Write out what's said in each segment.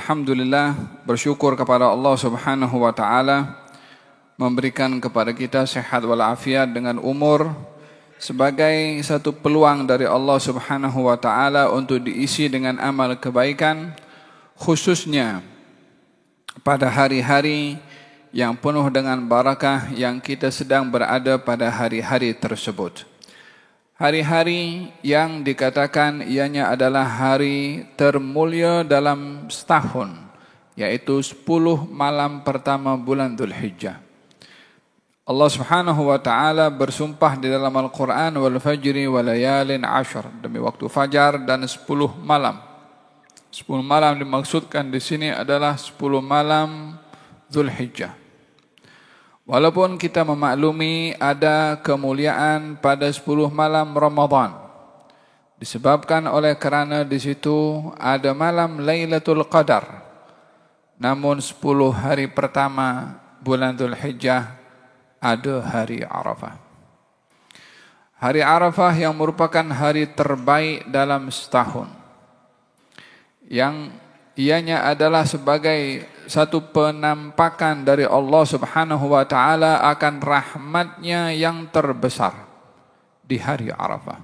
Alhamdulillah, bersyukur kepada Allah Subhanahu wa taala memberikan kepada kita sehat walafiat dengan umur sebagai satu peluang dari Allah Subhanahu wa taala untuk diisi dengan amal kebaikan, khususnya pada hari-hari yang penuh dengan barakah yang kita sedang berada pada hari-hari tersebut. Hari-hari yang dikatakan ianya adalah hari termulia dalam setahun, yaitu 10 malam pertama bulan Dzulhijjah. Allah Subhanahu wa taala bersumpah di dalam Al-Qur'an, wal fajri wa layalin 'ashr, demi waktu fajar dan 10 malam. 10 malam dimaksudkan di sini adalah 10 malam Dzulhijjah. Walaupun kita memaklumi ada kemuliaan pada 10 malam Ramadan, disebabkan oleh kerana di situ ada malam Lailatul Qadar. Namun 10 hari pertama bulan Dzulhijjah ada hari Arafah. Hari Arafah yang merupakan hari terbaik dalam setahun, yang ianya adalah sebagai satu penampakan dari Allah Subhanahu wa taala akan rahmatnya yang terbesar di hari Arafah.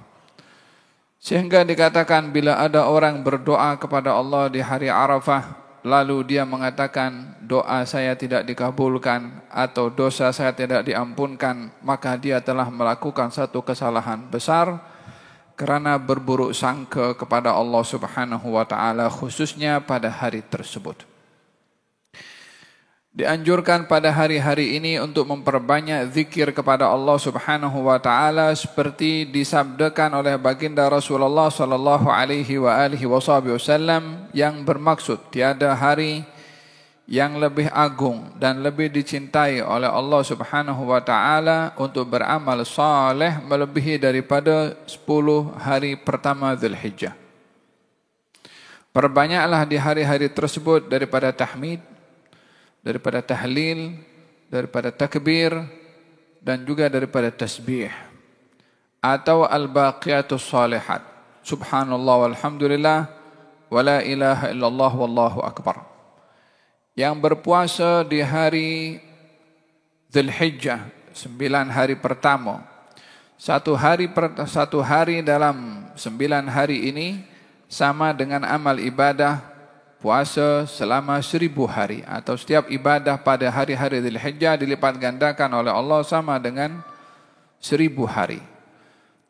Sehingga dikatakan bila ada orang berdoa kepada Allah di hari Arafah, lalu dia mengatakan doa saya tidak dikabulkan atau dosa saya tidak diampunkan, maka dia telah melakukan satu kesalahan besar kerana berburuk sangka kepada Allah Subhanahu wa taala, khususnya pada hari tersebut. Dianjurkan pada hari-hari ini untuk memperbanyak zikir kepada Allah Subhanahu wa taala seperti disabdakan oleh baginda Rasulullah sallallahu alaihi wasallam yang bermaksud tiada hari yang lebih agung dan lebih dicintai oleh Allah Subhanahu wa taala untuk beramal saleh melebihi daripada 10 hari pertama Dzulhijjah. Perbanyaklah di hari-hari tersebut daripada tahmid, daripada tahlil, daripada takbir, dan juga daripada tasbih atau al-baqiyatus salihat, subhanallah walhamdulillah wa la ilaha illallah wallahu akbar. Yang berpuasa di hari Dzulhijjah, 9 hari pertama, satu hari dalam 9 hari ini sama dengan amal ibadah puasa selama 1000 hari, atau setiap ibadah pada hari-hari Dzulhijjah dilipat gandakan oleh Allah sama dengan 1000 hari.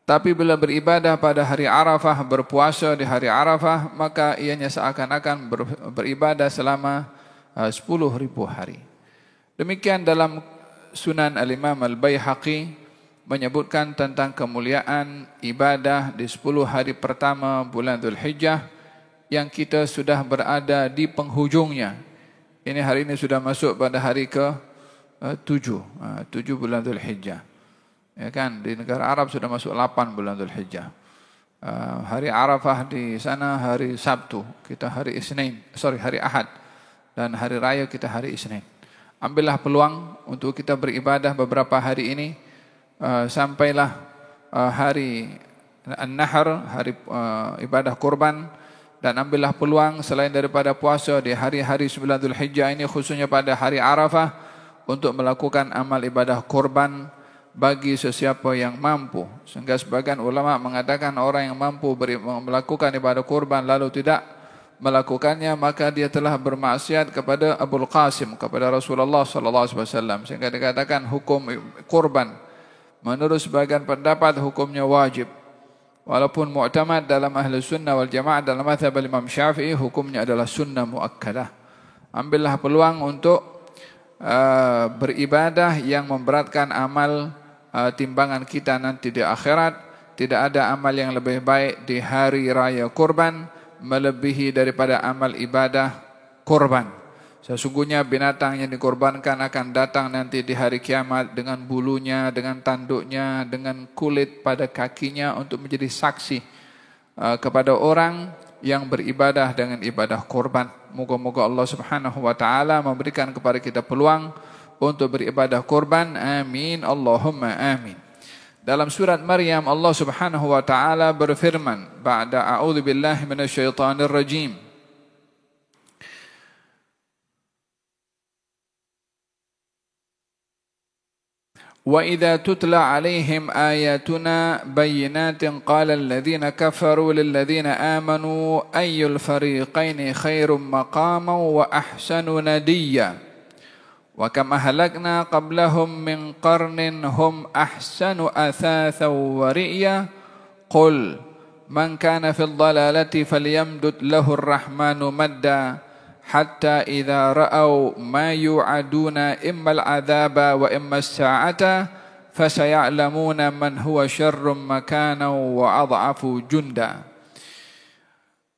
Tapi bila beribadah pada hari Arafah, berpuasa di hari Arafah, maka ianya seakan-akan beribadah selama 10.000 hari. Demikian dalam Sunan Al-Imam Al-Baihaqi menyebutkan tentang kemuliaan ibadah di 10 hari pertama bulan Dzulhijjah yang kita sudah berada di penghujungnya. Ini hari ini sudah masuk pada hari ke-7 bulan Dzulhijjah. Ya kan, di negara Arab sudah masuk 8 bulan Dzulhijjah. Hari Arafah di sana hari Sabtu, kita hari hari Ahad, dan hari raya kita hari Isnin. Ambillah peluang untuk kita beribadah beberapa hari ini sampailah hari An-Nahr, hari ibadah kurban. Dan ambillah peluang selain daripada puasa di hari-hari 9 Dzulhijjah ini, khususnya pada hari Arafah, untuk melakukan amal ibadah kurban bagi sesiapa yang mampu. Sehingga sebagian ulama mengatakan orang yang mampu melakukan ibadah kurban lalu tidak melakukannya, maka dia telah bermaksiat kepada Abul Qasim, kepada Rasulullah sallallahu alaihi wasallam. Sehingga dikatakan hukum kurban menurut sebagian pendapat hukumnya wajib. Walaupun mu'tamad dalam ahli sunnah wal jamaah dalam mazhab Imam Syafi'i, hukumnya adalah sunnah muakkadah. Ambillah peluang untuk beribadah yang memberatkan amal timbangan kita nanti di akhirat. Tidak ada amal yang lebih baik di hari raya kurban melebihi daripada amal ibadah kurban. Sesungguhnya binatang yang dikorbankan akan datang nanti di hari kiamat dengan bulunya, dengan tanduknya, dengan kulit pada kakinya untuk menjadi saksi kepada orang yang beribadah dengan ibadah kurban. Moga-moga Allah Subhanahu wa taala memberikan kepada kita peluang untuk beribadah kurban. Amin, Allahumma amin. Dalam surat Maryam Allah Subhanahu wa taala berfirman, ba'da a'udzu billahi minasyaitonir rajim, وَإِذَا تُتْلَى عَلَيْهِمْ آيَاتُنَا بَيِّنَاتٍ قَالَ الَّذِينَ كَفَرُوا لِلَّذِينَ آمَنُوا أَيُّ الْفَرِيقَيْنِ خَيْرٌ مَقَامًا وَأَحْسَنُ نَدِيًّا وَكَمْ أَهْلَكْنَا قَبْلَهُمْ مِنْ قَرْنٍ هُمْ أَحْسَنُ أَثَاثًا وَرِئْيًا قُلْ مَنْ كَانَ فِي الضَّلَالَةِ فَلْيَمْدُدْ لَهُ الرَّحْمَنُ مَدًّا حتى إذا رأوا ما يوعدون إما العذاب وإما الساعة فسيعلمون من هو شر مكانا وأضعف جندا.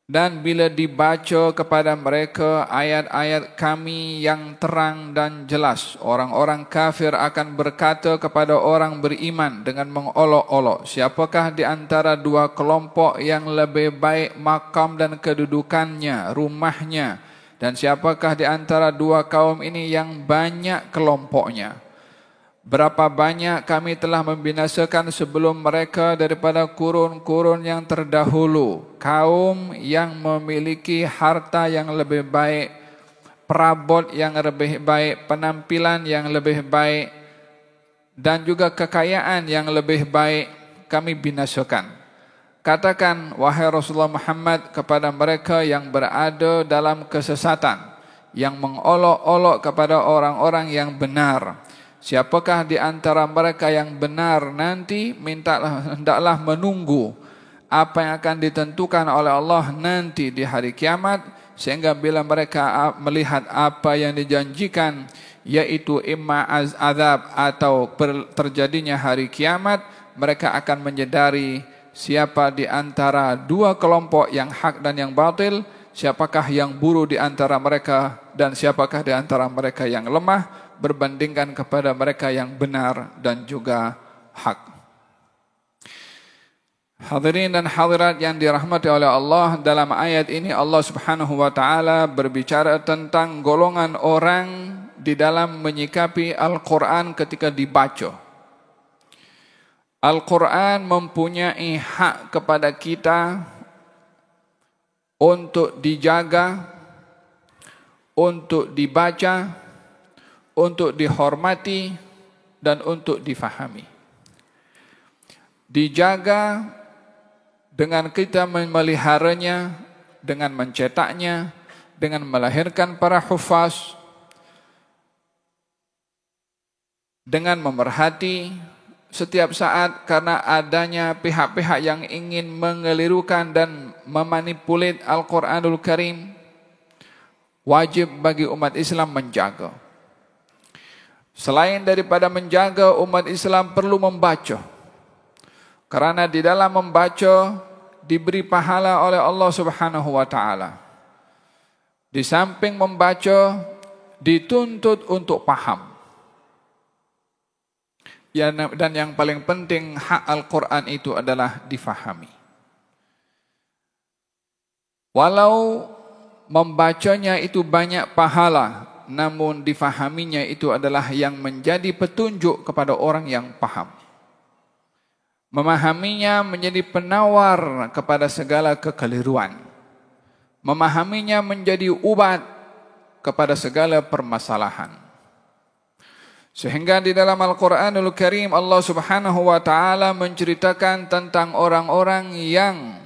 Dan bila dibaca kepada mereka ayat-ayat kami yang terang dan jelas, orang-orang kafir akan berkata kepada orang beriman dengan mengolok-olok, siapakah di antara dua kelompok yang lebih baik makam dan kedudukannya, rumahnya, dan siapakah di antara dua kaum ini yang banyak kelompoknya? Berapa banyak kami telah membinasakan sebelum mereka daripada kurun-kurun yang terdahulu, kaum yang memiliki harta yang lebih baik, perabot yang lebih baik, penampilan yang lebih baik, dan juga kekayaan yang lebih baik kami binasakan. Katakan, wahai Rasulullah Muhammad, kepada mereka yang berada dalam kesesatan, yang mengolok-olok kepada orang-orang yang benar, siapakah di antara mereka yang benar nanti, hendaklah menunggu apa yang akan ditentukan oleh Allah nanti di hari kiamat, sehingga bila mereka melihat apa yang dijanjikan, yaitu imma azab atau terjadinya hari kiamat, mereka akan menyadari siapa di antara dua kelompok yang hak dan yang batil, siapakah yang buruk di antara mereka, dan siapakah di antara mereka yang lemah berbandingkan kepada mereka yang benar dan juga hak. Hadirin dan hadirat yang dirahmati oleh Allah, dalam ayat ini Allah Subhanahu wa taala berbicara tentang golongan orang di dalam menyikapi Al-Qur'an ketika dibaca. Al-Quran mempunyai hak kepada kita untuk dijaga, untuk dibaca, untuk dihormati, dan untuk difahami. Dijaga dengan kita memeliharanya, dengan mencetaknya, dengan melahirkan para hufaz, dengan memerhati setiap saat, karena adanya pihak-pihak yang ingin mengelirukan dan memanipulit Al-Quranul Karim. Wajib bagi umat Islam menjaga. Selain daripada menjaga, umat Islam perlu membaca, karena di dalam membaca diberi pahala oleh Allah Subhanahu wa taala. Di samping membaca, dituntut untuk paham. Dan yang paling penting, hak Al-Quran itu adalah difahami. Walau membacanya itu banyak pahala, namun difahaminya itu adalah yang menjadi petunjuk kepada orang yang paham. Memahaminya menjadi penawar kepada segala kekeliruan. Memahaminya menjadi ubat kepada segala permasalahan. Sehingga di dalam Al-Quranul Karim Allah Subhanahu wa taala menceritakan tentang orang-orang yang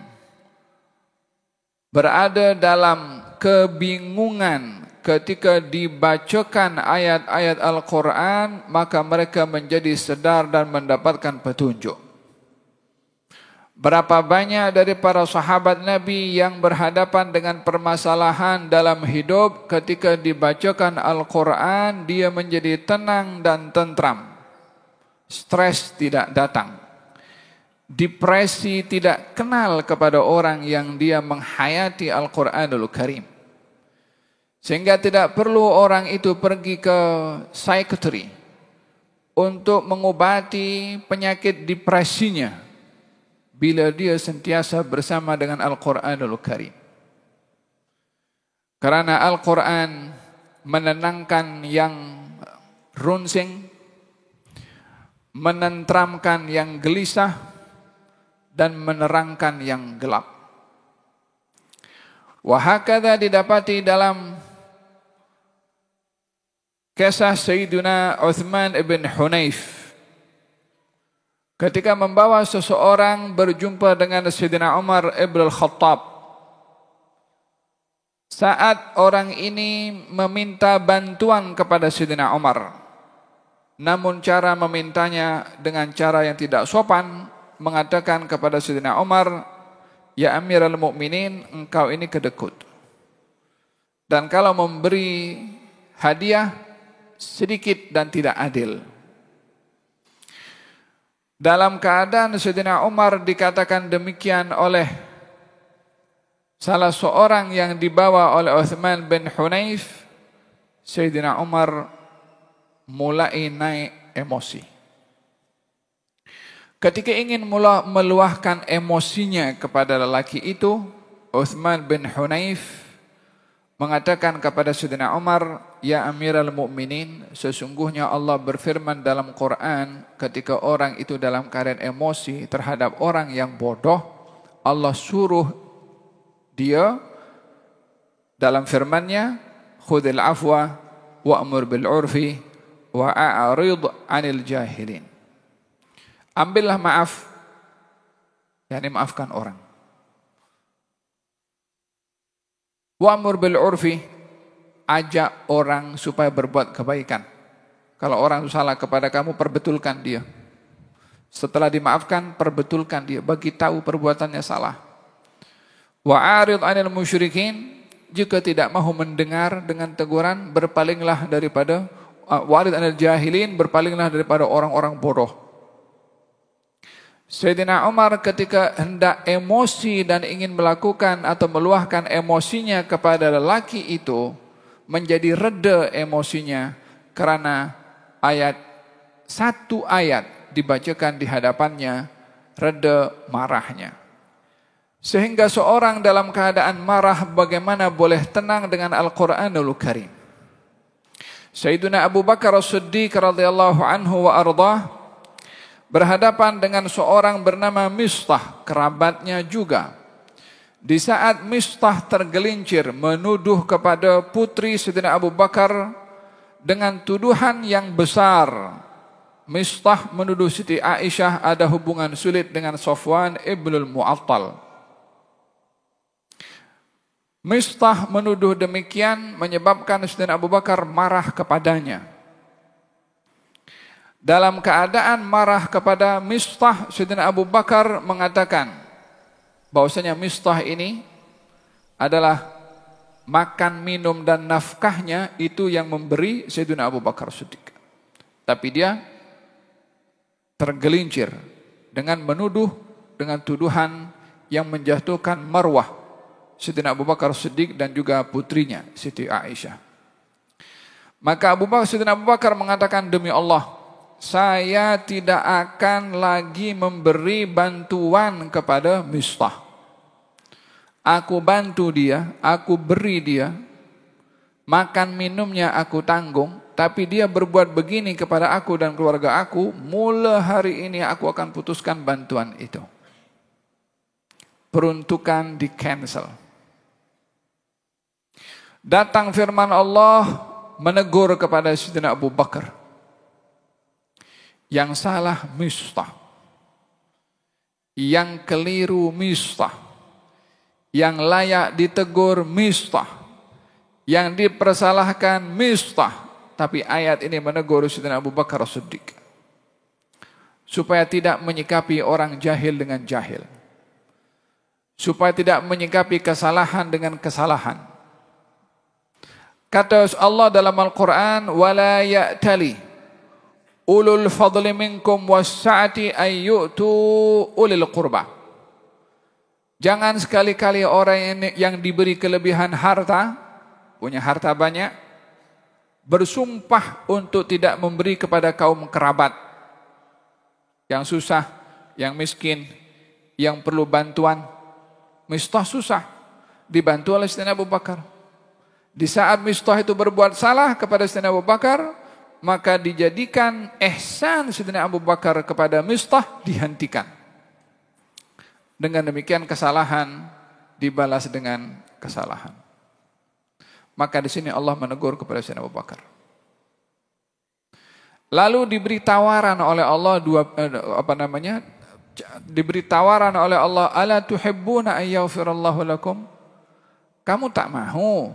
berada dalam kebingungan ketika dibacakan ayat-ayat Al-Quran, maka mereka menjadi sedar dan mendapatkan petunjuk. Berapa banyak dari para sahabat Nabi yang berhadapan dengan permasalahan dalam hidup, ketika dibacakan Al-Quran dia menjadi tenang dan tentram. Stres tidak datang. Depresi tidak kenal kepada orang yang dia menghayati Al-Quranul Karim. Sehingga tidak perlu orang itu pergi ke psikiatri untuk mengobati penyakit depresinya, bila dia sentiasa bersama dengan Al-Quranul Karim. Karena Al-Quran menenangkan yang runsing, menenteramkan yang gelisah, dan menerangkan yang gelap. Wahakadha didapati dalam kisah Sayyidina Uthman ibn Hunayf ketika membawa seseorang berjumpa dengan Sayyidina Umar ibn al-Khattab. Saat orang ini meminta bantuan kepada Sayyidina Umar, namun cara memintanya dengan cara yang tidak sopan, mengatakan kepada Sayyidina Umar, "Ya Amirul Mukminin, engkau ini kedekut. Dan kalau memberi hadiah sedikit dan tidak adil." Dalam keadaan Sayyidina Umar dikatakan demikian oleh salah seorang yang dibawa oleh Uthman bin Hunayf, Sayyidina Umar mulai naik emosi. Ketika ingin meluahkan emosinya kepada lelaki itu, Uthman bin Hunayf mengatakan kepada Sayyidina Umar, "Ya Amirul Mukminin, sesungguhnya Allah berfirman dalam Quran, ketika orang itu dalam keadaan emosi terhadap orang yang bodoh, Allah suruh dia dalam firman-Nya, khudhil afwa wa'mur bil 'urfi wa a'rid 'anil jahilin." Ambillah maaf, yakni maafkan orang. Wa'mur bil 'urfi, ajak orang supaya berbuat kebaikan. Kalau orang salah kepada kamu, perbetulkan dia. Setelah dimaafkan, perbetulkan dia, bagi tahu perbuatannya salah. Wa'arid 'anil musyrikin, jika tidak mahu mendengar dengan teguran, berpalinglah daripada wa'arid 'anil jahilin, berpalinglah daripada orang-orang bodoh. Sayyidina Umar ketika hendak emosi dan ingin melakukan atau meluahkan emosinya kepada lelaki itu, menjadi reda emosinya karena satu ayat dibacakan di hadapannya, reda marahnya. Sehingga seorang dalam keadaan marah bagaimana boleh tenang dengan Al-Quranul Karim. Sayyidina Abu Bakar As-Siddiq radhiyallahu anhu wa ardhah berhadapan dengan seorang bernama Mistah, kerabatnya juga. Di saat Mistah tergelincir menuduh kepada putri Sayyidina Abu Bakar dengan tuduhan yang besar. Mistah menuduh Siti Aisyah ada hubungan sulit dengan Safwan ibnul Mu'attal. Mistah menuduh demikian menyebabkan Sayyidina Abu Bakar marah kepadanya. Dalam keadaan marah kepada Mistah, Sayyidina Abu Bakar mengatakan bahwasanya Mistah ini adalah makan, minum dan nafkahnya itu yang memberi Sayyidina Abu Bakar Siddiq. Tapi dia tergelincir dengan menuduh dengan tuduhan yang menjatuhkan marwah Sayyidina Abu Bakar Siddiq dan juga putrinya Siti Aisyah. Maka Sayyidina Abu Bakar mengatakan, "Demi Allah, saya tidak akan lagi memberi bantuan kepada Mistah. Aku bantu dia, aku beri dia, makan minumnya aku tanggung, tapi dia berbuat begini kepada aku dan keluarga aku, mulai hari ini aku akan putuskan bantuan itu." Peruntukan di cancel. Datang firman Allah menegur kepada Sayyidina Abu Bakar. Yang salah Mistah, yang keliru Mistah, yang layak ditegur Mistah, yang dipersalahkan Mistah. Tapi ayat ini menegur Sayyidina Abu Bakar Siddiq supaya tidak menyikapi orang jahil dengan jahil, supaya tidak menyikapi kesalahan dengan kesalahan. Kata Allah dalam Al-Quran, "Wala ya'tali ulul fadli minkum wassa'ati ayyutu ulil qurba." Jangan sekali-kali orang yang diberi kelebihan harta, punya harta banyak, bersumpah untuk tidak memberi kepada kaum kerabat yang susah, yang miskin, yang perlu bantuan. Mistah susah, dibantu oleh Sayyidina Abu Bakar. Di saat Mistah itu berbuat salah kepada Sayyidina Abu Bakar, maka dijadikan ihsan Sayyidina Abu Bakar kepada Mistah dihentikan. Dengan demikian kesalahan dibalas dengan kesalahan. Maka di sini Allah menegur kepada Sayyidina Abu Bakar. Lalu diberi tawaran oleh Allah diberi tawaran oleh Allah, ala tuhibbuna ayyaghfirallahu lakum? Kamu tak mahu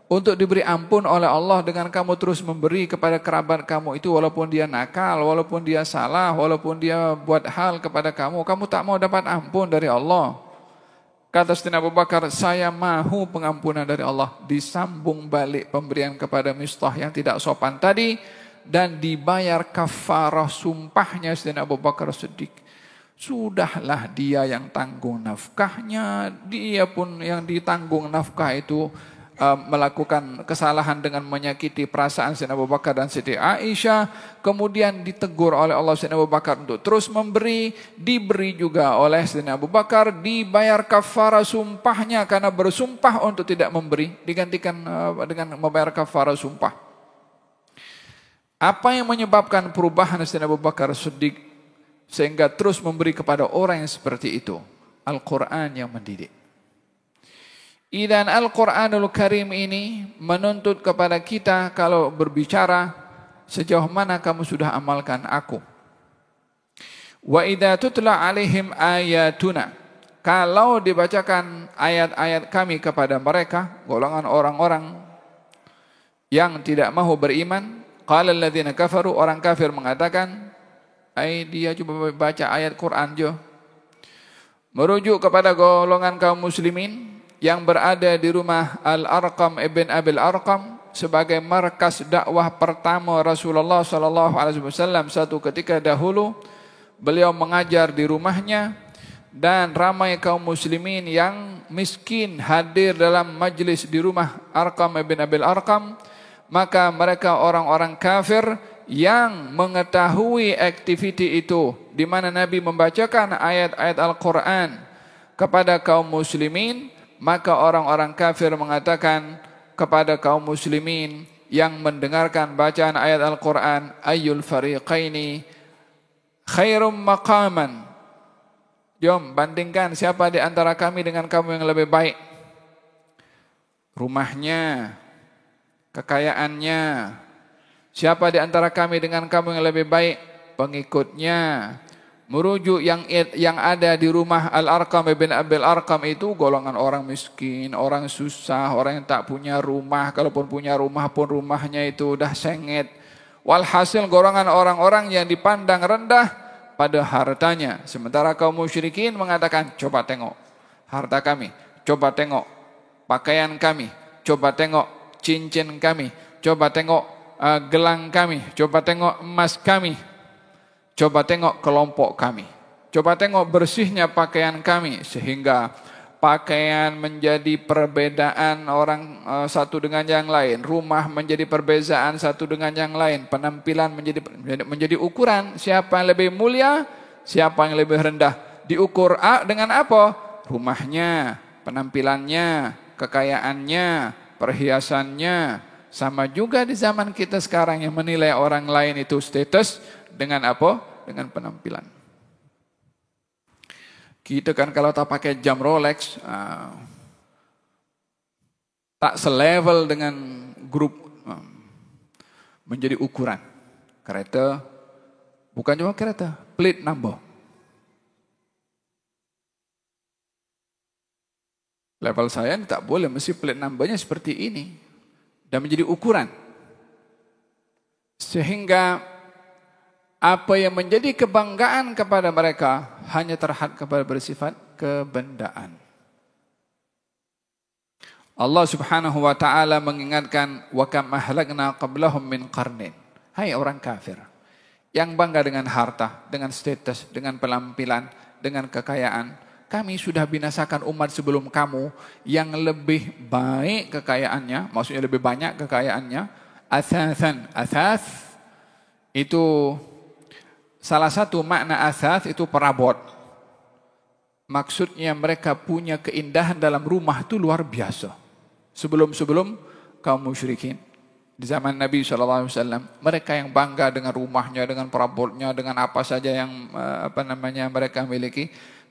untuk diberi ampun oleh Allah dengan kamu terus memberi kepada kerabat kamu itu, walaupun dia nakal, walaupun dia salah, walaupun dia buat hal kepada kamu, kamu tak mau dapat ampun dari Allah? Kata Sayyidina Abu Bakar, saya mahu pengampunan dari Allah. Disambung balik pemberian kepada Mistah yang tidak sopan tadi, dan dibayar kafarah sumpahnya Sayyidina Abu Bakar Siddiq. Sudahlah dia yang tanggung nafkahnya, dia pun yang ditanggung nafkah itu melakukan kesalahan dengan menyakiti perasaan Sayyidina Abu Bakar dan Siti Aisyah, kemudian ditegur oleh Allah Sayyidina Abu Bakar untuk terus memberi, diberi juga oleh Sayyidina Abu Bakar, dibayar kafarah sumpahnya karena bersumpah untuk tidak memberi, digantikan dengan membayar kafarah sumpah. Apa yang menyebabkan perubahan Sayyidina Abu Bakar Siddiq sehingga terus memberi kepada orang yang seperti itu? Al-Quran yang mendidik. Dan Al-Quranul Karim ini menuntut kepada kita kalau berbicara, sejauh mana kamu sudah amalkan aku. Wa idza tutla alaihim ayatuna, kalau dibacakan ayat-ayat kami kepada mereka, golongan orang-orang yang tidak mahu beriman, qala alladzina kafaru, orang kafir mengatakan, dia coba baca ayat Quran jo. Merujuk kepada golongan kaum muslimin yang berada di rumah Al-Arqam ibn Abil Arqam sebagai markas dakwah pertama Rasulullah SAW. Satu ketika dahulu beliau mengajar di rumahnya, dan ramai kaum muslimin yang miskin hadir dalam majlis di rumah Arqam ibn Abil Arqam. Maka mereka orang-orang kafir yang mengetahui aktiviti itu, di mana Nabi membacakan ayat-ayat Al-Quran kepada kaum muslimin, maka orang-orang kafir mengatakan kepada kaum muslimin yang mendengarkan bacaan ayat Al-Quran, ayyul fariqaini khairum maqaman. Jom bandingkan siapa di antara kami dengan kamu yang lebih baik. Rumahnya, kekayaannya. Siapa di antara kami dengan kamu yang lebih baik? Pengikutnya. Merujuk yang ada di rumah Al-Arqam ibn Abil Arqam itu golongan orang miskin, orang susah, orang yang tak punya rumah. Kalaupun punya rumah pun rumahnya itu udah sengit. Walhasil golongan orang-orang yang dipandang rendah pada hartanya. Sementara kaum musyrikin mengatakan, coba tengok harta kami, coba tengok pakaian kami, coba tengok cincin kami, coba tengok gelang kami, coba tengok emas kami, coba tengok kelompok kami, coba tengok bersihnya pakaian kami. Sehingga pakaian menjadi perbedaan orang satu dengan yang lain, rumah menjadi perbezaan satu dengan yang lain, penampilan menjadi ukuran siapa yang lebih mulia, siapa yang lebih rendah. Diukur dengan apa? Rumahnya, penampilannya, kekayaannya, perhiasannya. Sama juga di zaman kita sekarang yang menilai orang lain itu status dengan apa? Dengan penampilan. Kita kan kalau tak pakai jam Rolex, tak selevel dengan grup, menjadi ukuran. Kereta, bukan cuma kereta, plate number. Level saya tak boleh, mesti plate numbernya seperti ini. Dan menjadi ukuran. Sehingga apa yang menjadi kebanggaan kepada mereka hanya terhad kepada bersifat kebendaan. Allah Subhanahu wa taala mengingatkan, wa kam ahlakna qablahum min qarnin. Hai orang kafir yang bangga dengan harta, dengan status, dengan penampilan, dengan kekayaan. Kami sudah binasakan umat sebelum kamu yang lebih baik kekayaannya, maksudnya lebih banyak kekayaannya. Athathan, athas itu salah satu makna athas itu perabot. Maksudnya mereka punya keindahan dalam rumah itu luar biasa. Sebelum kaum musyrikin di zaman Nabi SAW, mereka yang bangga dengan rumahnya, dengan perabotnya, dengan apa saja yang mereka miliki.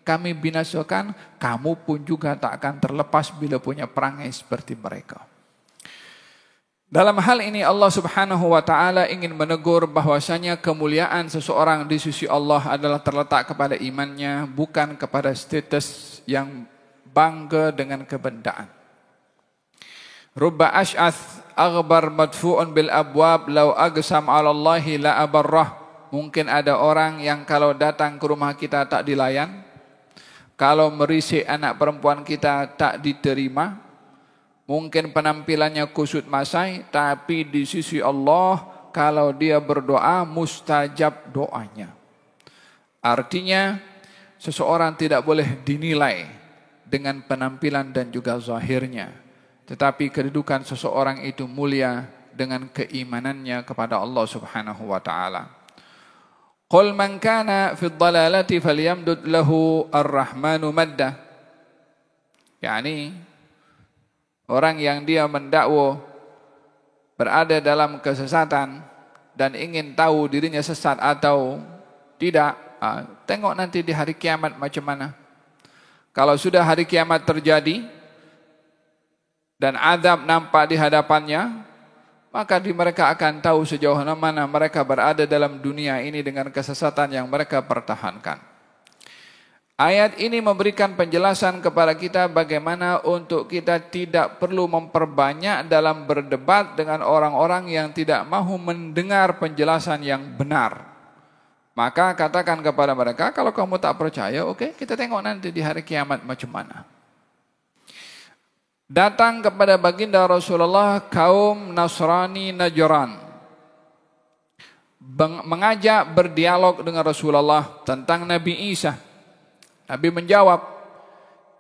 Kami binasakan, kamu pun juga tak akan terlepas bila punya perangai seperti mereka. Dalam hal ini Allah Subhanahu wa taala ingin menegur bahwasanya kemuliaan seseorang di sisi Allah adalah terletak kepada imannya, bukan kepada status yang bangga dengan kebendaan. Rubba ash'ath aghbar madfu'un bil abwab law aqsam 'ala Allahi la abarrah. Mungkin ada orang yang kalau datang ke rumah kita tak dilayan, kalau merisik anak perempuan kita tak diterima. Mungkin penampilannya kusut masai, tapi di sisi Allah kalau dia berdoa mustajab doanya. Artinya seseorang tidak boleh dinilai dengan penampilan dan juga zahirnya, tetapi kedudukan seseorang itu mulia dengan keimanannya kepada Allah Subhanahu wa taala. Qul man kana fi dhalalati falyamdud lahu ar-rahmanu madda. Yani orang yang dia mendakwa berada dalam kesesatan dan ingin tahu dirinya sesat atau tidak, tengok nanti di hari kiamat macam mana. Kalau sudah hari kiamat terjadi dan azab nampak di hadapannya, maka mereka akan tahu sejauh mana mereka berada dalam dunia ini dengan kesesatan yang mereka pertahankan. Ayat ini memberikan penjelasan kepada kita bagaimana untuk kita tidak perlu memperbanyak dalam berdebat dengan orang-orang yang tidak mahu mendengar penjelasan yang benar. Maka katakan kepada mereka, kalau kamu tak percaya, oke, kita tengok nanti di hari kiamat macam mana. Datang kepada baginda Rasulullah kaum Nasrani Najran, mengajak berdialog dengan Rasulullah tentang Nabi Isa. Nabi menjawab,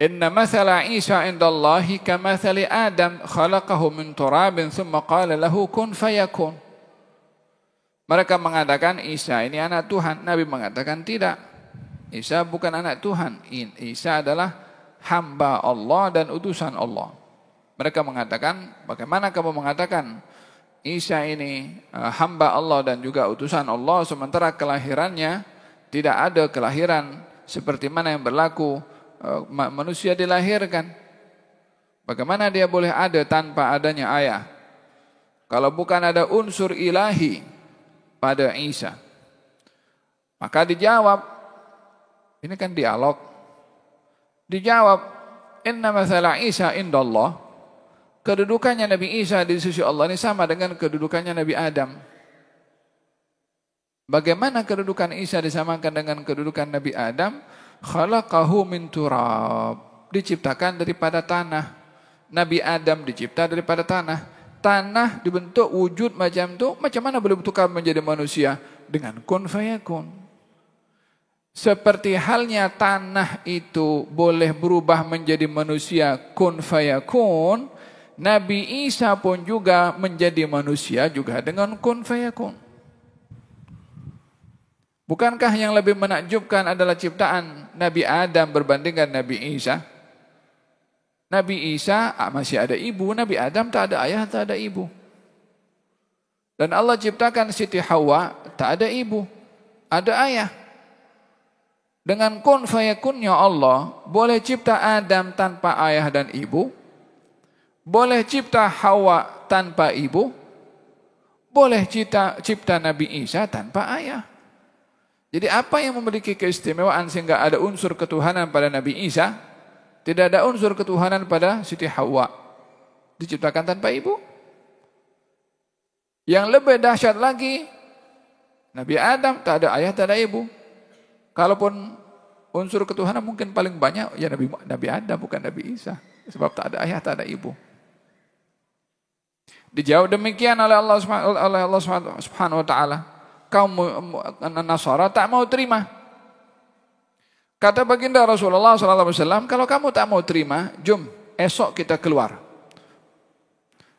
"Inna mathala Isa indallahi kamathali Adam khalaqahu min turabin thumma qala lahu kun fayakun." Mereka mengatakan Isa ini anak Tuhan. Nabi mengatakan tidak. Isa bukan anak Tuhan. Isa adalah hamba Allah dan utusan Allah. Mereka mengatakan, bagaimana kamu mengatakan Isa ini hamba Allah dan juga utusan Allah sementara kelahirannya tidak ada kelahiran seperti mana yang berlaku manusia dilahirkan. Bagaimana dia boleh ada tanpa adanya ayah? Kalau bukan ada unsur ilahi pada Isa. Maka dijawab, ini kan dialog. Dijawab, inna mathala Isa indallah. Kedudukannya Nabi Isa di sisi Allah ini sama dengan kedudukannya Nabi Adam. Bagaimana kedudukan Isa disamakan dengan kedudukan Nabi Adam? Khalaqahu min turab. Diciptakan daripada tanah. Nabi Adam dicipta daripada tanah. Tanah dibentuk wujud macam itu, macam mana boleh bertukar menjadi manusia? Dengan kun fayakun. Seperti halnya tanah itu boleh berubah menjadi manusia kun fayakun, Nabi Isa pun juga menjadi manusia juga dengan kun fayakun. Bukankah yang lebih menakjubkan adalah ciptaan Nabi Adam berbandingkan Nabi Isa? Nabi Isa masih ada ibu, Nabi Adam tak ada ayah, tak ada ibu. Dan Allah ciptakan Siti Hawa, tak ada ibu, ada ayah. Dengan kun fayakunnya Allah, boleh cipta Adam tanpa ayah dan ibu, boleh cipta Hawa tanpa ibu, boleh cipta Nabi Isa tanpa ayah. Jadi apa yang memiliki keistimewaan sehingga ada unsur ketuhanan pada Nabi Isa, tidak ada unsur ketuhanan pada Siti Hawa, diciptakan tanpa ibu. Yang lebih dahsyat lagi, Nabi Adam tak ada ayah, tak ada ibu. Kalaupun unsur ketuhanan mungkin paling banyak, ya Nabi Adam bukan Nabi Isa. Sebab tak ada ayah, tak ada ibu. Dijawab demikian oleh Allah Subhanahu wa taala. Kaum Nasara tak mau terima. Kata baginda Rasulullah SAW, kalau kamu tak mau terima, jom esok kita keluar.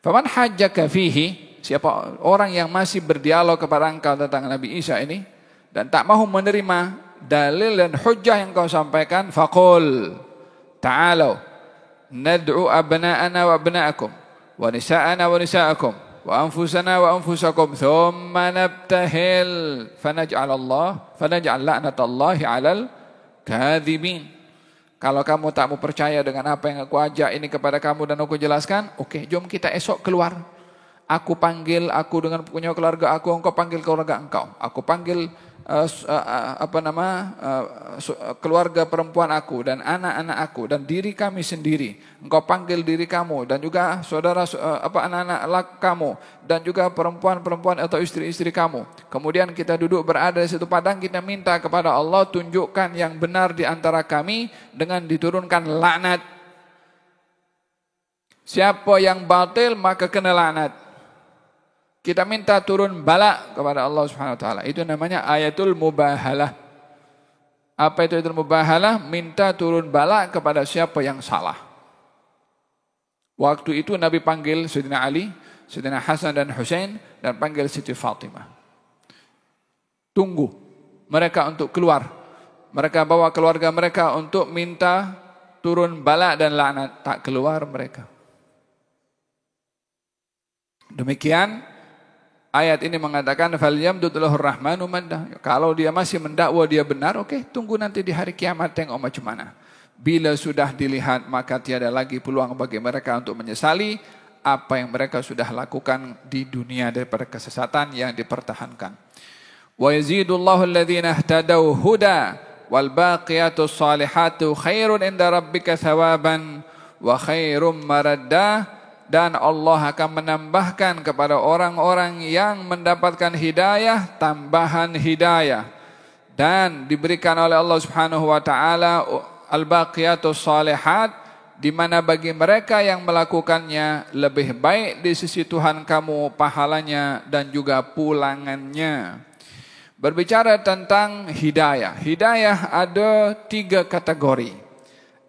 Faman hajjaka fihi, siapa orang yang masih berdialog kepada engkau tentang Nabi Isa ini dan tak mau menerima dalil dan hujjah yang kau sampaikan, faqul ta'alu nad'u abna'ana wa abna'akum wa nisa'ana wa nisa'akum wa anfusana wa anfusakum thumma nabtahil fanaj'al la'natallahi 'alal kadhibin. Kalau kamu tak mau percaya dengan apa yang aku ajak ini kepada kamu dan aku jelaskan, oke, jom kita esok keluar. Aku panggil aku dengan punya keluarga aku, engkau panggil keluarga engkau. Aku panggil keluarga perempuan aku dan anak-anak aku dan diri kami sendiri. Engkau panggil diri kamu dan juga saudara anak-anak kamu dan juga perempuan-perempuan atau istri-istri kamu. Kemudian kita duduk berada di situ padang, kita minta kepada Allah, tunjukkan yang benar di antara kami dengan diturunkan laknat. Siapa yang batil maka kena laknat. Kita minta turun bala kepada Allah Subhanahu wa taala. Itu namanya ayatul mubahalah. Apa itu ayatul mubahalah? Minta turun bala kepada siapa yang salah. Waktu itu Nabi panggil Sayyidina Ali, Sayyidina Hasan dan Husain, dan panggil Siti Fatimah. Tunggu mereka untuk keluar. Mereka bawa keluarga mereka untuk minta turun bala dan laknat. Tak keluar mereka. Demikian ayat ini mengatakan falyamdud lahur rahmanu maddah. Kalau dia masih mendakwa dia benar, oke, tunggu nanti di hari kiamat tengok macam mana. Bila sudah dilihat maka tiada lagi peluang bagi mereka untuk menyesali apa yang mereka sudah lakukan di dunia daripada kesesatan yang dipertahankan. Wa yazidullahu alladhina ihtadaw huda wal baqiyatus salihatu khairun inda rabbika thawaban wa khairum maraddah. Dan Allah akan menambahkan kepada orang-orang yang mendapatkan hidayah, tambahan hidayah. Dan diberikan oleh Allah Subhanahu wa taala al-baqiyatus salihat, di mana bagi mereka yang melakukannya lebih baik di sisi Tuhan kamu pahalanya dan juga pulangannya. Berbicara tentang hidayah. Hidayah ada 3 kategori.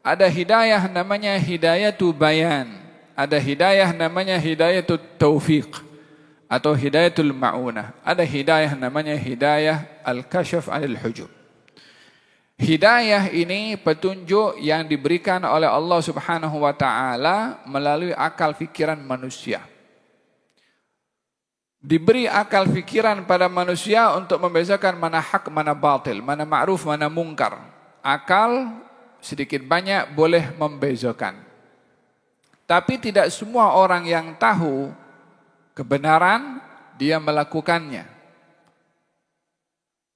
Ada hidayah namanya hidayatul bayan. Ada hidayah namanya hidayatul taufiq atau hidayatul ma'unah. Ada hidayah namanya hidayah al-kashf 'anil hujub. Hidayah ini petunjuk yang diberikan oleh Allah Subhanahu wa taala melalui akal fikiran manusia. Diberi akal fikiran pada manusia untuk membezakan mana hak, mana batil, mana ma'ruf, mana mungkar. Akal sedikit banyak boleh membezakan. Tapi tidak semua orang yang tahu kebenaran dia melakukannya.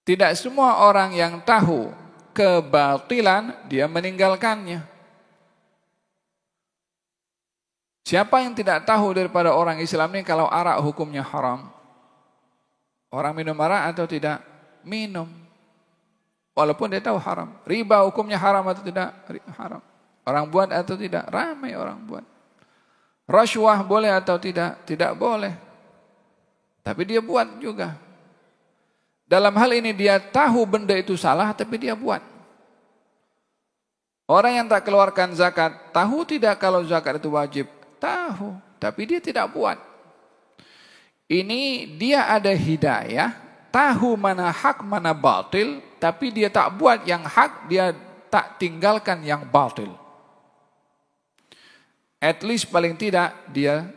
Tidak semua orang yang tahu kebatilan dia meninggalkannya. Siapa yang tidak tahu daripada orang Islam ini kalau arak hukumnya haram? Orang minum arak atau tidak? Minum. Walaupun dia tahu haram. Riba hukumnya haram atau tidak? Haram. Orang buat atau tidak? Ramai orang buat. Rashwah boleh atau tidak? Tidak boleh. Tapi dia buat juga. Dalam hal ini dia tahu benda itu salah tapi dia buat. Orang yang tak keluarkan zakat, tahu tidak kalau zakat itu wajib? Tahu, tapi dia tidak buat. Ini dia ada hidayah, tahu mana hak mana batil, tapi dia tak buat yang hak, dia tak tinggalkan yang batil. At least paling tidak dia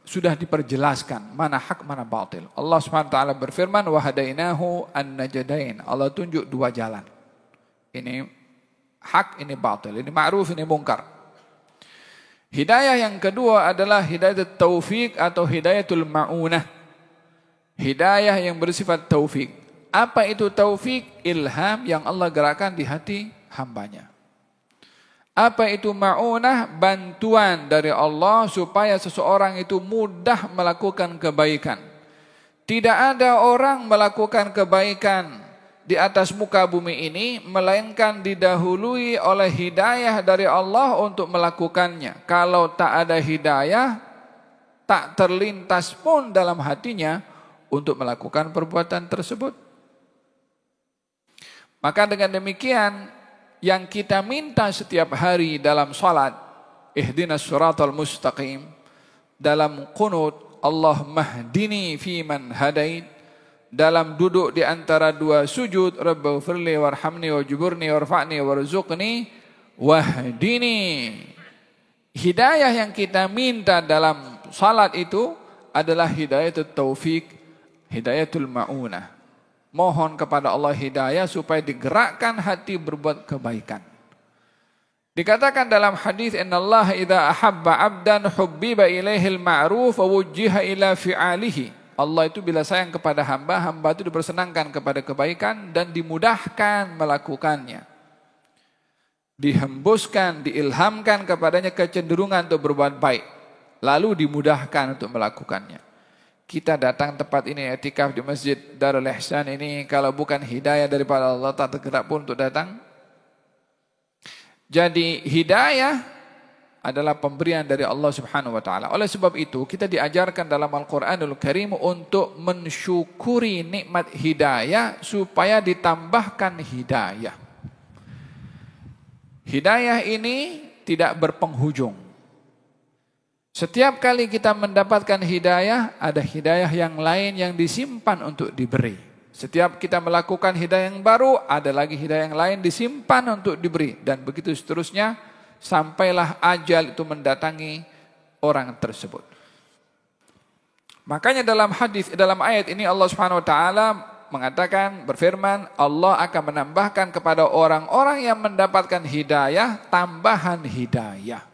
sudah diperjelaskan mana hak mana batil. Allah Subhanahu wa taala berfirman wa hadainahu an-najdain. Allah tunjuk 2 jalan. Ini hak, ini batil, ini ma'ruf, ini mungkar. Hidayah yang kedua adalah hidayatul taufik atau hidayatul ma'unah. Hidayah yang bersifat taufik. Apa itu taufik? Ilham yang Allah gerakkan di hati hambanya. Apa itu ma'unah? Bantuan dari Allah supaya seseorang itu mudah melakukan kebaikan. Tidak ada orang melakukan kebaikan di atas muka bumi ini melainkan didahului oleh hidayah dari Allah untuk melakukannya. Kalau tak ada hidayah, tak terlintas pun dalam hatinya untuk melakukan perbuatan tersebut. Maka dengan demikian, yang kita minta setiap hari dalam salat, ihdinas siratal mustaqim, dalam qunut, Allahumma hdini fiman hadait, dalam duduk di antara 2 sujud, Rabbighfirli warhamni wajburni warfa'ni warzuqni wahdini. Hidayah yang kita minta dalam salat itu adalah hidayatul taufik, hidayatul ma'unah. Mohon kepada Allah hidayah supaya digerakkan hati berbuat kebaikan. Dikatakan dalam hadis, innallaha idza ahabba 'abdan hubbiba ilaihil ma'ruf wa wujjiha ila fi'alihi. Allah itu bila sayang kepada hamba, hamba itu dipersenangkan kepada kebaikan dan dimudahkan melakukannya. Dihembuskan, diilhamkan kepadanya kecenderungan untuk berbuat baik, lalu dimudahkan untuk melakukannya. Kita datang tempat ini i'tikaf di Masjid Darul Ihsan ini, kalau bukan hidayah daripada Allah tak tergerak pun untuk datang. Jadi hidayah adalah pemberian dari Allah Subhanahu wa taala. Oleh sebab itu kita diajarkan dalam Al-Qur'anul Karim untuk mensyukuri nikmat hidayah supaya ditambahkan hidayah. Hidayah ini tidak berpenghujung. Setiap kali kita mendapatkan hidayah, ada hidayah yang lain yang disimpan untuk diberi. Setiap kita melakukan hidayah yang baru, ada lagi hidayah yang lain disimpan untuk diberi. Dan begitu seterusnya, sampailah ajal itu mendatangi orang tersebut. Makanya dalam hadis, dalam ayat ini Allah Subhanahu wa taala mengatakan, berfirman, Allah akan menambahkan kepada orang-orang yang mendapatkan hidayah, tambahan hidayah.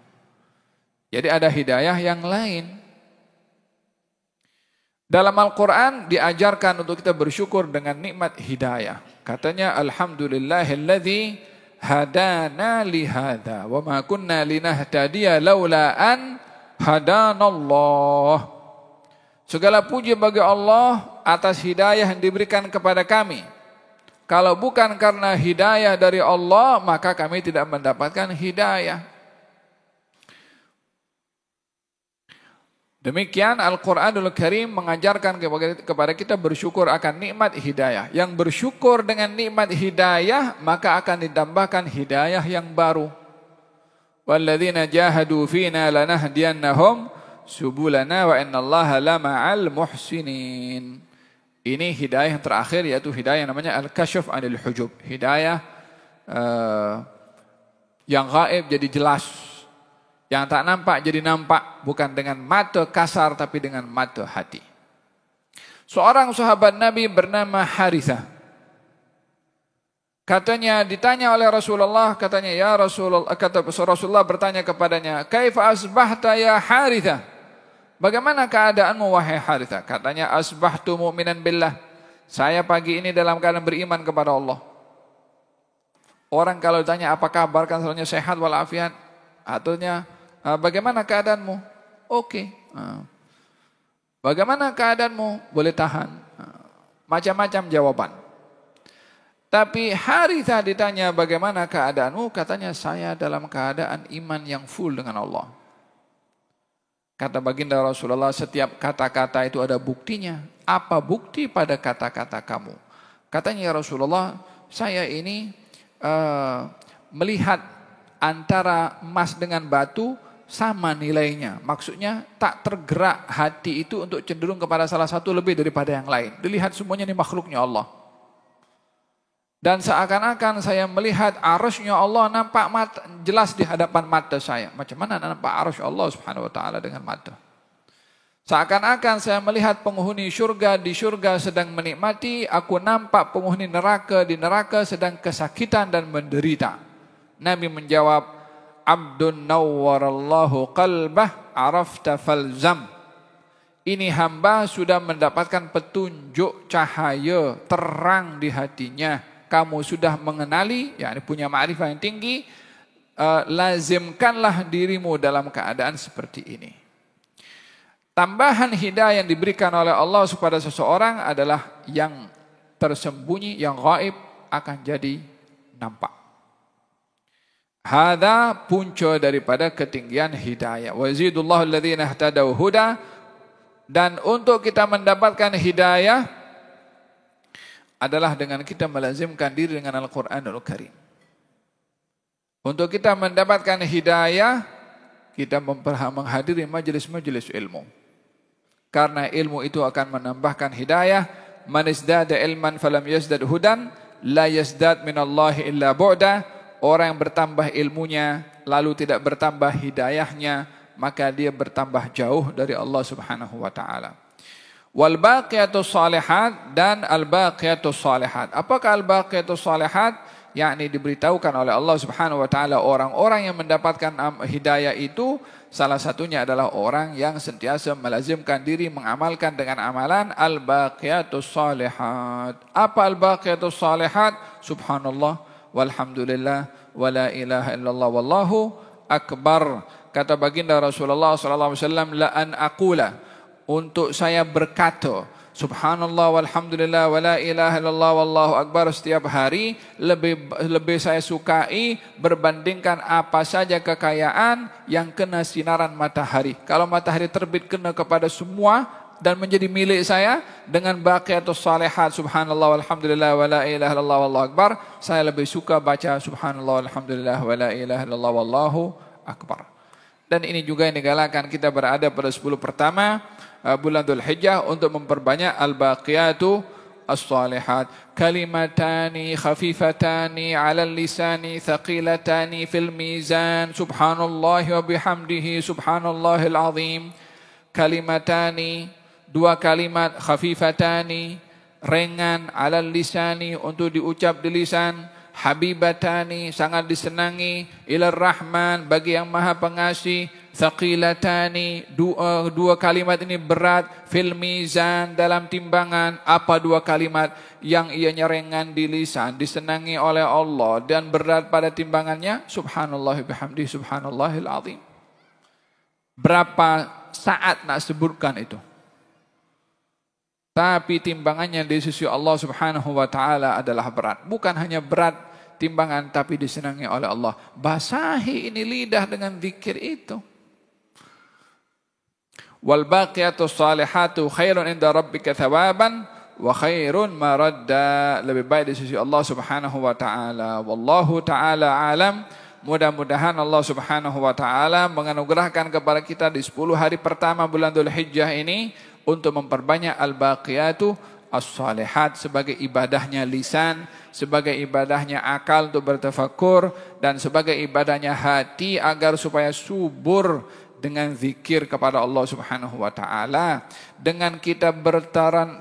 Jadi ada hidayah yang lain. Dalam Al-Quran diajarkan untuk kita bersyukur dengan nikmat hidayah. Katanya, alhamdulillahilladzi hadana lihada wa ma kunna linahtadiya laula an hadanallah. Segala puji bagi Allah atas hidayah yang diberikan kepada kami. Kalau bukan karena hidayah dari Allah, maka kami tidak mendapatkan hidayah. Demikian Al-Quranul Karim mengajarkan kepada kita bersyukur akan nikmat hidayah. Yang bersyukur dengan nikmat hidayah, maka akan ditambahkan hidayah yang baru. Walladzina jahadu fina lanahdiyannahum subulana wa innallaha lama'al muhsinin. Ini hidayah yang terakhir, yaitu hidayah yang namanya al-kasyaf anil hujub. Hidayah yang gaib jadi jelas. Yang tak nampak jadi nampak, bukan dengan mata kasar tapi dengan mata hati. Seorang sahabat Nabi bernama Harithah. Katanya ditanya oleh Rasulullah, katanya ya Rasulullah, kata Rasulullah bertanya kepadanya, "Kaifa asbahta ya Harithah?" Bagaimana keadaanmu wahai Harithah? Katanya, "Asbahtu mu'minan billah." Saya pagi ini dalam keadaan beriman kepada Allah. Orang kalau ditanya apa kabar, kan selalunya sehat walafiat. Artinya, bagaimana keadaanmu? Oke. Bagaimana keadaanmu? Boleh tahan. Macam-macam jawaban. Tapi Harithah ditanya bagaimana keadaanmu? Katanya saya dalam keadaan iman yang full dengan Allah. Kata baginda Rasulullah, setiap kata-kata itu ada buktinya. Apa bukti pada kata-kata kamu? Katanya ya Rasulullah, saya ini melihat antara emas dengan batu sama nilainya. Maksudnya tak tergerak hati itu untuk cenderung kepada salah satu lebih daripada yang lain. Dilihat semuanya ini makhluknya Allah. Dan seakan-akan saya melihat arasy-Nya Allah nampak jelas di hadapan mata saya. Macam mana nampak arasy Allah Subhanahu wa taala dengan mata? Seakan-akan saya melihat penghuni syurga di syurga sedang menikmati, aku nampak penghuni neraka di neraka sedang kesakitan dan menderita. Nabi menjawab, "Abdun nawwarallahu qalbah arafta falzam." Ini hamba sudah mendapatkan petunjuk cahaya terang di hatinya. Kamu sudah mengenali, yakni punya ma'rifah yang tinggi, lazimkanlah dirimu dalam keadaan seperti ini. Tambahan hidayah yang diberikan oleh Allah kepada seseorang adalah yang tersembunyi, yang gaib akan jadi nampak. Hada punca daripada ketinggian hidayah. Wa yazidullahu alladhina ihtadaw huda. Dan untuk kita mendapatkan hidayah adalah dengan kita melazimkan diri dengan Al-Quranul Karim. Untuk kita mendapatkan hidayah, kita menghadiri majelis-majelis ilmu. Karena ilmu itu akan menambahkan hidayah. Man izdada ilman falam yazdad hudan, la yazdad minallahi illa bu'da. Orang yang bertambah ilmunya, lalu tidak bertambah hidayahnya, maka dia bertambah jauh dari Allah Subhanahu wa ta'ala. Wal baqiyatus salihat dan al baqiyatus salihat. Apakah al baqiyatus salihat? yakni diberitahukan oleh Allah Subhanahu wa taala orang-orang yang mendapatkan hidayah itu salah satunya adalah orang yang sentiasa melazimkan diri mengamalkan dengan amalan al-baqiyatus shalihat. Apa al-baqiyatus shalihat? Subhanallah walhamdulillah wala ilaha illallah wallahu akbar. Kata baginda Rasulullah sallallahu alaihi wasallam, la an aqula, untuk saya berkata subhanallah walhamdulillah wala ilaha illallah wallahu akbar setiap hari lebih saya sukai berbandingkan apa saja kekayaan yang kena sinaran matahari. Kalau matahari terbit kena kepada semua dan menjadi milik saya, dengan baqiyatus shalihat subhanallah walhamdulillah wala ilaha illallah wallahu akbar, saya lebih suka baca subhanallah walhamdulillah wala ilaha illallah wallahu akbar. Dan ini juga yang digalakkan kita berada pada 10 pertama bulan Dzulhijjah untuk memperbanyak al-baqiyatu as-salihat. Kalimatani khafifatani 'alal lisani thaqilatani fil mizan subhanallahi wa bihamdihi subhanallahil azim. Kalimatani, dua kalimat, khafifatani, ringan, 'alal lisani, untuk diucap di lisan, habibatani, sangat disenangi, ilar rahman, bagi yang maha pengasih, thaqilatani, dua kalimat ini berat, fil mizan, dalam timbangan. Apa dua kalimat yang ianya ringan di lisan, disenangi oleh Allah dan berat pada timbangannya? Subhanallah bihamdi subhanallahil azim. Berapa saat nak sebutkan itu, tapi timbangannya di sisi Allah Subhanahu wa taala adalah berat. Bukan hanya berat timbangan, tapi disenangi oleh Allah. Basahi ini lidah dengan zikir itu. Wal baqiyatus salihatu khairun inda rabbika thawaban wa khairun maradda. Lebih baik di sisi Allah Subhanahu wa taala. Wallahu taala alam. Mudah-mudahan Allah Subhanahu wa taala menganugerahkan kepada kita di 10 hari pertama bulan Dzulhijjah ini untuk memperbanyak al-baqiyatu as-salihat sebagai ibadahnya lisan, sebagai ibadahnya akal untuk bertafakkur, dan sebagai ibadahnya hati agar supaya subur dengan zikir kepada Allah Subhanahu wa taala. Dengan kita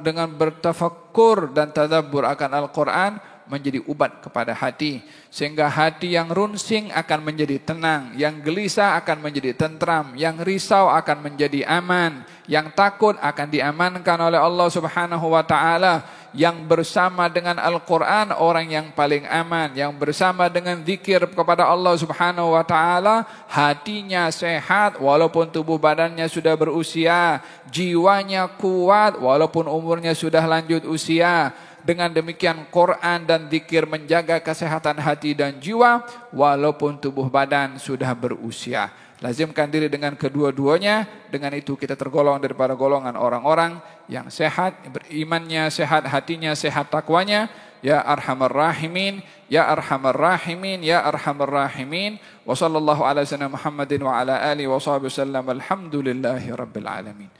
dengan bertafakkur dan tadabbur akan Al-Qur'an menjadi ubat kepada hati, sehingga hati yang runsing akan menjadi tenang, yang gelisah akan menjadi tentram, yang risau akan menjadi aman, yang takut akan diamankan oleh Allah Subhanahu wa taala. Yang bersama dengan Al-Qur'an orang yang paling aman, yang bersama dengan zikir kepada Allah Subhanahu wa taala hatinya sehat walaupun tubuh badannya sudah berusia, jiwanya kuat walaupun umurnya sudah lanjut usia. Dengan demikian Quran dan zikir menjaga kesehatan hati dan jiwa walaupun tubuh badan sudah berusia. Lazimkan diri dengan kedua-duanya. Dengan itu kita tergolong daripada golongan orang-orang yang sehat, berimannya sehat, hatinya sehat, takwanya. Ya Arhamar Rahimin, Ya Arhamar Rahimin, Ya Arhamar Rahimin. Wa sallallahu ala sayyidina Muhammadin wa ala alihi wa sahbihi wasallam. Alhamdulillahi rabbil alamin.